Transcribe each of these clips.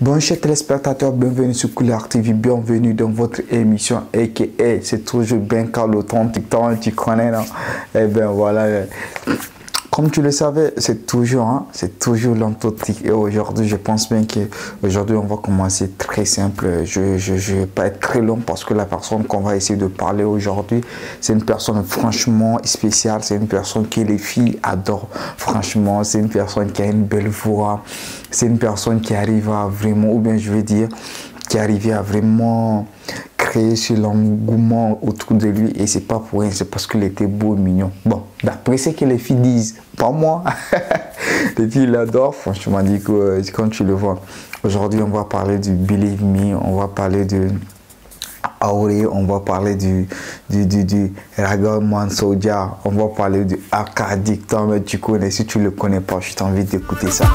Bon, chers téléspectateurs, bienvenue sur Couleur TV, bienvenue dans votre émission a.k.a. c'est toujours bien calme, authentique, tu connais, non? Et bien voilà, comme tu le savais, c'est toujours l'authentique. Et aujourd'hui, je pense bien qu'aujourd'hui, on va commencer très simple. Je ne vais pas être très long parce que la personne qu'on va essayer de parler aujourd'hui, c'est une personne franchement spéciale. C'est une personne que les filles adorent. Franchement, c'est une personne qui a une belle voix. C'est une personne qui arrive à vraiment, ou bien je veux dire, qui arrive à vraiment créer ce l'engouement autour de lui, et c'est pas pour rien, c'est parce qu'il était beau et mignon. Bon, d'après ce que les filles disent, pas moi. Les filles l'adorent, franchement, dit que quand tu le vois. Aujourd'hui, on va parler du Believe Me, on va parler de Auré, on va parler du Ragaman Soja, on va parler du Arcadic. Toi, mais tu connais, si tu le connais pas, je t'invite d'écouter ça.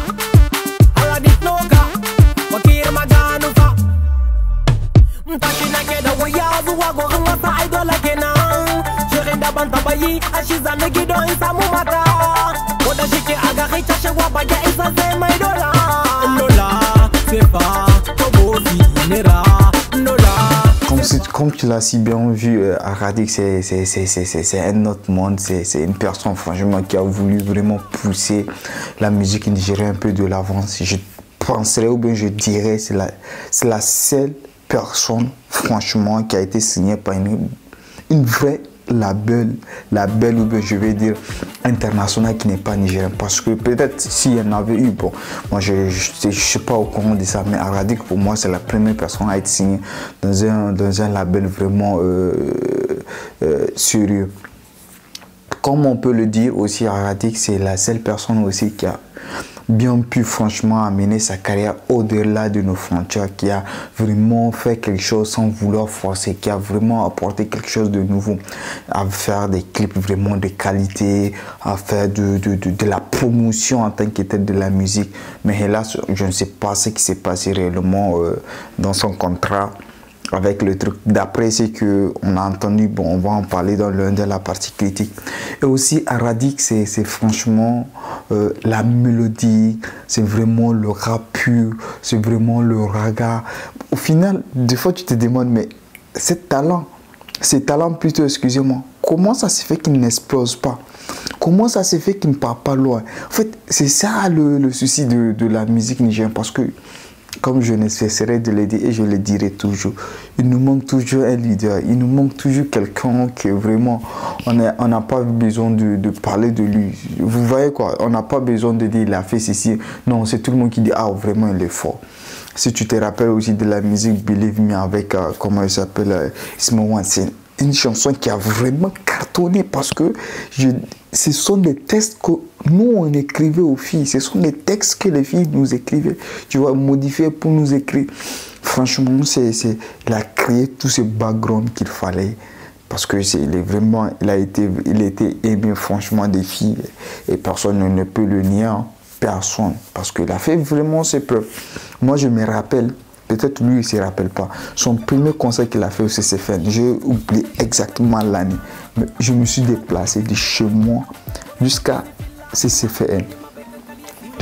Comme tu l'as si bien vu, Arcadic, c'est un autre monde, c'est une personne franchement qui a voulu vraiment pousser la musique nigérienne un peu de l'avant. Je penserais, ou bien je dirais, c'est la seule personne franchement qui a été signée par une vraie label, ou bien je vais dire international, qui n'est pas nigérien, parce que peut-être s'il y en avait eu, bon, moi je sais pas au courant de ça, mais Arcadic pour moi c'est la première personne à être signée dans un label vraiment sérieux. Comme on peut le dire aussi, Arcadic c'est la seule personne aussi qui a bien pu franchement amener sa carrière au-delà de nos frontières, qui a vraiment fait quelque chose sans vouloir forcer, qui a vraiment apporté quelque chose de nouveau, à faire des clips vraiment de qualité, à faire de la promotion en tant que telle de la musique. Mais hélas, je ne sais pas ce qui s'est passé réellement dans son contrat avec le truc. D'après ce qu'on a entendu, bon, on va en parler dans l'un de la partie critique. Et aussi Arcadic, c'est franchement la mélodie, c'est vraiment le rap pur, c'est vraiment le raga. Au final, des fois tu te demandes, mais ces talents plutôt, excusez-moi, comment ça se fait qu'il n'explose pas? Comment ça se fait qu'il ne part pas loin? En fait, c'est ça le souci de la musique nigérienne, parce que comme je ne cesserai de le dire et je le dirai toujours, il nous manque toujours un leader, il nous manque toujours quelqu'un qui vraiment, on n'a pas besoin de parler de lui. Vous voyez quoi, on n'a pas besoin de dire il a fait ceci. Non, c'est tout le monde qui dit ah vraiment il est fort. Si tu te rappelles aussi de la musique Believe Me avec, comment il s'appelle, Ismaël, c'est une chanson qui a vraiment cartonné, parce que ce sont des textes que nous on écrivait aux filles, ce sont des textes que les filles nous écrivaient, tu vois, modifiés pour nous écrire. Franchement, il a créé tout ce background qu'il fallait, parce que il a été aimé franchement des filles, et personne ne peut le nier, hein. Personne, parce qu'il a fait vraiment ses preuves. Moi je me rappelle, peut-être lui il ne se rappelle pas, son premier concert qu'il a fait au CCFN, j'ai oublié exactement l'année, mais je me suis déplacé de chez moi jusqu'à CCFN.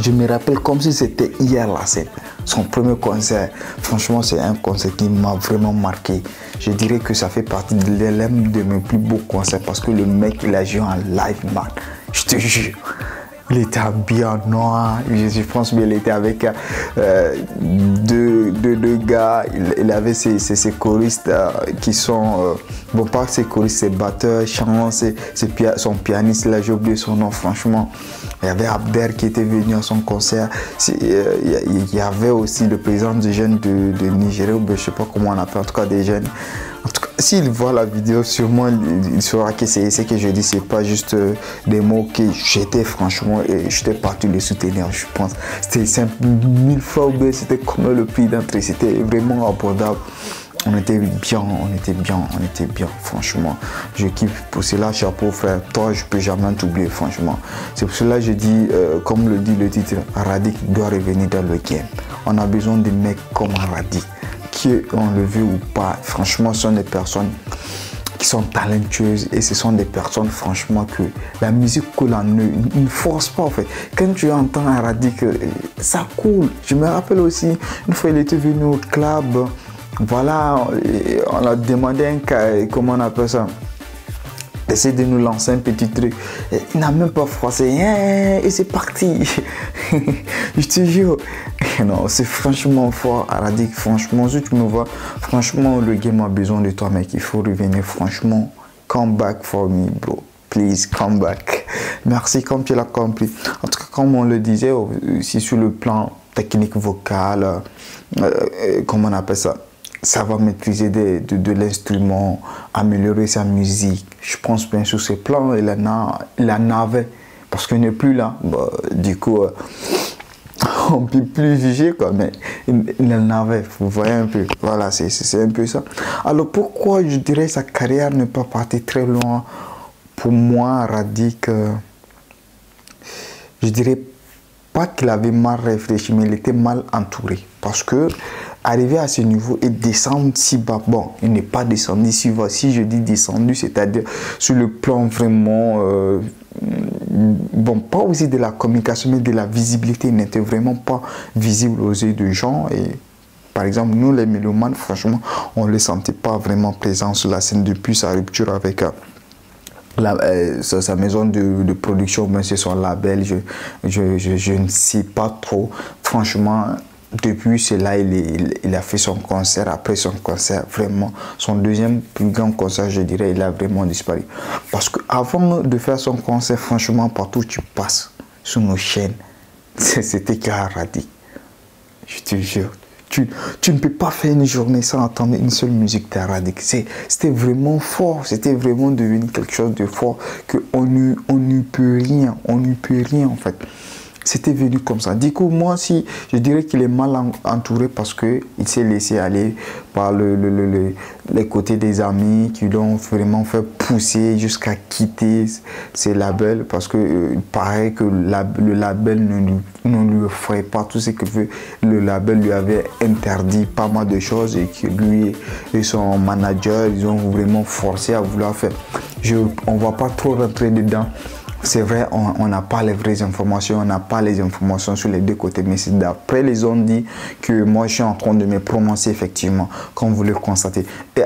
Je me rappelle comme si c'était hier la scène. Son premier concert, franchement c'est un concert qui m'a vraiment marqué. Je dirais que ça fait partie de l'un de mes plus beaux concerts, parce que le mec il a joué en live, man. Je te jure. Il était habillé en noir, je pense qu'il était avec deux gars, il avait ses choristes qui sont, bon pas ses choristes, ses batteurs, chants, son pianiste, là j'ai oublié son nom franchement. Il y avait Abder qui était venu à son concert, il y avait aussi le président des jeunes de Nigeria, je ne sais pas comment on appelle, en tout cas des jeunes. En tout cas, s'il voit la vidéo, sûrement il saura que c'est ce que je dis, c'est pas juste des mots que j'étais franchement, et j'étais parti le soutenir, je pense. C'était simple, 1000 fois, c'était comme le prix d'entrée, c'était vraiment abordable. On était bien, franchement. Je kiffe, pour cela, chapeau frère, toi je peux jamais t'oublier, franchement. C'est pour cela que je dis, comme le dit le titre, Arcadic doit revenir dans le game. On a besoin de mecs comme Arcadic, qu'on le veut ou pas, franchement, ce sont des personnes qui qui sont talentueuses et ce sont des personnes franchement que la musique coule en eux, ne force pas en fait. Quand tu entends Aradik, ça coule. Je me rappelle aussi, une fois il était venu au club, voilà, on a demandé comment on appelle ça, d'essayer de nous lancer un petit truc. Et il n'a même pas forcé, et c'est parti. Je te jure. Non, c'est franchement fort, Aradik. Franchement, si tu me vois, franchement, le game a besoin de toi, mec. Il faut revenir. Franchement, come back for me, bro. Please, come back. Merci, comme tu l'as compris. En tout cas, comme on le disait, aussi sur le plan technique vocale, comment on appelle ça, savoir maîtriser de l'instrument, améliorer sa musique. Je pense bien sur ce plan, il en avait. Parce qu'il n'est plus là. Bah, du coup, on ne peut plus juger, quoi, mais il en avait. Vous voyez un peu. Voilà, c'est un peu ça. Alors, pourquoi je dirais sa carrière n'est pas partie très loin? Pour moi, Radic, je dirais pas qu'il avait mal réfléchi, mais il était mal entouré. Parce que arriver à ce niveau et descendre si bas, bon, il n'est pas descendu si bas. Si je dis descendu, c'est-à-dire sur le plan vraiment, bon, pas aussi de la communication, mais de la visibilité. Il n'était vraiment pas visible aux yeux des gens. Et par exemple, nous les mélomanes, franchement, on ne le sentait pas vraiment présent sur la scène depuis sa rupture avec sa maison de production, mais c'est son label, je ne sais pas trop. Franchement, depuis cela, il a fait son concert. Après son concert, vraiment, son deuxième plus grand concert, je dirais, il a vraiment disparu. Parce qu'avant de faire son concert, franchement, partout où tu passes sur nos chaînes, c'était Aradik. Je te jure. Tu ne peux pas faire une journée sans entendre une seule musique d'Aradik. C'était vraiment fort, c'était vraiment devenu quelque chose de fort qu'on n'y peut rien, on n'y peut rien en fait. C'était venu comme ça. Du coup, moi aussi, je dirais qu'il est mal entouré parce qu'il s'est laissé aller par les côtés des amis qui l'ont vraiment fait pousser jusqu'à quitter ses labels parce qu'il paraît que le label ne lui offrait pas tout ce que veut. Le label lui avait interdit pas mal de choses et que lui et son manager, ils ont vraiment forcé à vouloir faire. On ne va pas trop rentrer dedans. C'est vrai, on n'a pas les vraies informations, on n'a pas les informations sur les deux côtés, mais c'est d'après les ont dit que moi je suis en train de me prononcer effectivement, comme vous le constatez. Et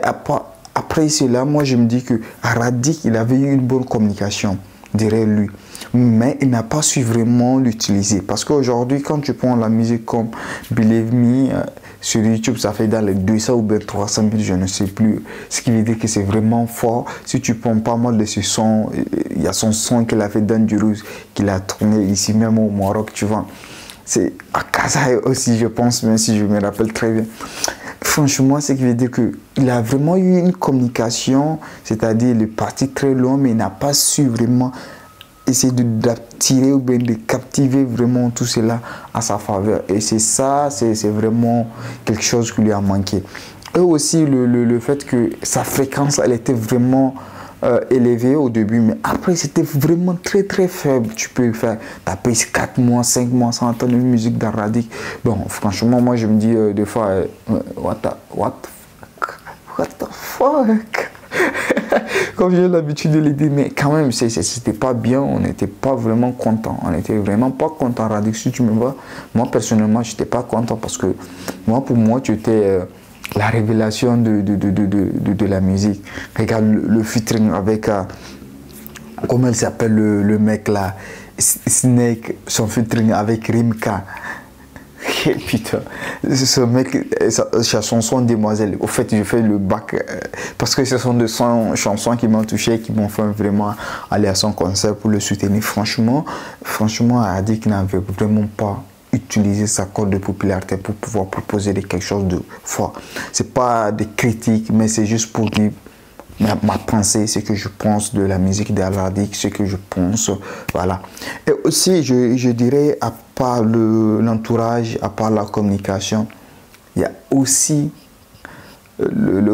après cela, moi je me dis que Aradik, il avait eu une bonne communication derrière lui, mais il n'a pas su vraiment l'utiliser. Parce qu'aujourd'hui, quand tu prends la musique comme Believe Me, sur YouTube, ça fait dans les 200 ou bien 300 000, je ne sais plus. Ce qui veut dire que c'est vraiment fort. Si tu prends pas mal de ce son, il y a son son qu'il a fait dans Dangerous, qu'il a tourné ici même au Maroc, tu vois. C'est à Kazaï aussi, je pense, même si je me rappelle très bien. Franchement, ce qui veut dire qu'il a vraiment eu une communication, c'est-à-dire il est parti très loin, mais il n'a pas su vraiment essayer d'attirer ou bien de captiver vraiment tout cela à sa faveur. Et c'est ça, c'est vraiment quelque chose qui lui a manqué. Et aussi le fait que sa fréquence, elle était vraiment élevée au début, mais après c'était vraiment très très faible. Tu peux faire taper 4 mois, 5 mois sans entendre une musique d'Aradik. Bon, franchement, moi je me dis des fois, what the fuck? Comme j'ai l'habitude de le dire, mais quand même, c'était pas bien, on n'était pas vraiment content. On n'était vraiment pas content. Aradik, si tu me vois, moi personnellement, je n'étais pas content parce que moi, pour moi, tu étais la révélation de la musique. Regarde le featuring avec, comment il s'appelle le mec là, Snake, son featuring avec Rimka. Putain, ce mec, sa chanson Demoiselle, au fait, je fais le bac parce que ce sont des chansons qui m'ont touché, qui m'ont fait vraiment aller à son concert pour le soutenir. Franchement, Aradik n'avait vraiment pas utilisé sa cote de popularité pour pouvoir proposer quelque chose de fort. C'est pas des critiques, mais c'est juste pour dire ma pensée, ce que je pense de la musique d'Aradik, ce que je pense, voilà. Et aussi, je dirais, à part l'entourage, à part la communication, il y a aussi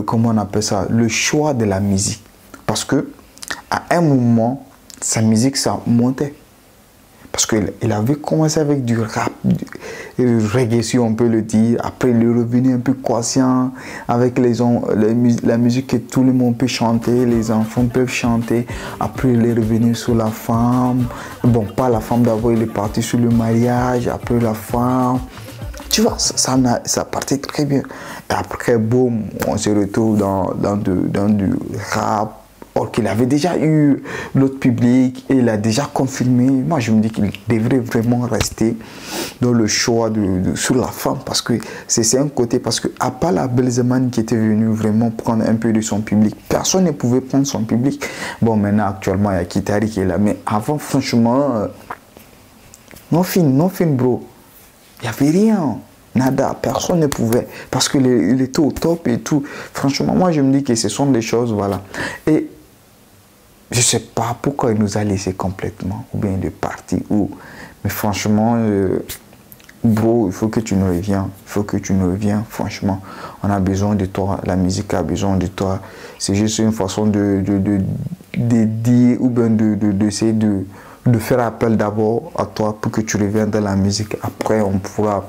comment on appelle ça, le choix de la musique. Parce que à un moment, sa musique, ça montait. Parce qu'il avait commencé avec du rap, du reggae si on peut le dire. Après il est revenu un peu conscient avec la musique que tout le monde peut chanter, les enfants peuvent chanter. Après il est revenu sur la femme. Bon, pas la femme d'abord, il est parti sur le mariage, après la femme. Tu vois, ça partait très bien. Et après, boum, on se retrouve dans du rap. Or qu'il avait déjà eu l'autre public et il a déjà confirmé. Moi, je me dis qu'il devrait vraiment rester dans le choix sur la femme. Parce que c'est un côté, parce qu'à part la Belzeman qui était venue vraiment prendre un peu de son public, personne ne pouvait prendre son public. Bon, maintenant, actuellement, il y a Kitari qui est là. Mais avant, franchement, non fin, bro. Il n'y avait rien. Nada, personne ne pouvait. Parce qu'il était au top et tout. Franchement, moi, je me dis que ce sont des choses, voilà. Et je ne sais pas pourquoi il nous a laissé complètement, ou bien il est parti, ou... Mais franchement, bro, il faut que tu nous reviens. Il faut que tu nous reviens, franchement. On a besoin de toi. La musique a besoin de toi. C'est juste une façon de dire, ou bien d'essayer de faire appel d'abord à toi pour que tu reviennes dans la musique. Après, on pourra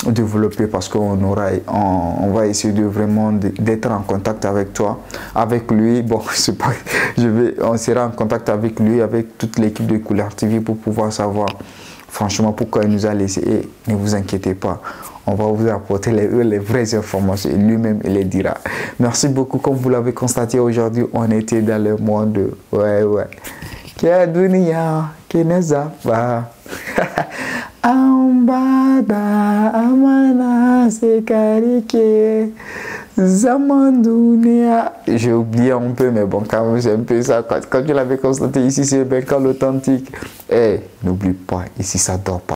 développer parce qu'on va essayer de vraiment d'être en contact avec toi, avec lui. Bon, c'est pas, on sera en contact avec lui, avec toute l'équipe de Couleur TV pour pouvoir savoir franchement pourquoi il nous a laissé. Et ne vous inquiétez pas, on va vous apporter les vraies informations et lui-même il les dira. Merci beaucoup. Comme vous l'avez constaté aujourd'hui, on était dans le monde Dunia Kinezapa Ambada Amana Sekarike Zamandunia. J'ai oublié un peu, mais bon, quand même, c'est un peu ça. Quand tu l'avais constaté, ici, c'est Benka l'authentique. Eh, n'oublie pas, ici, ça dort pas.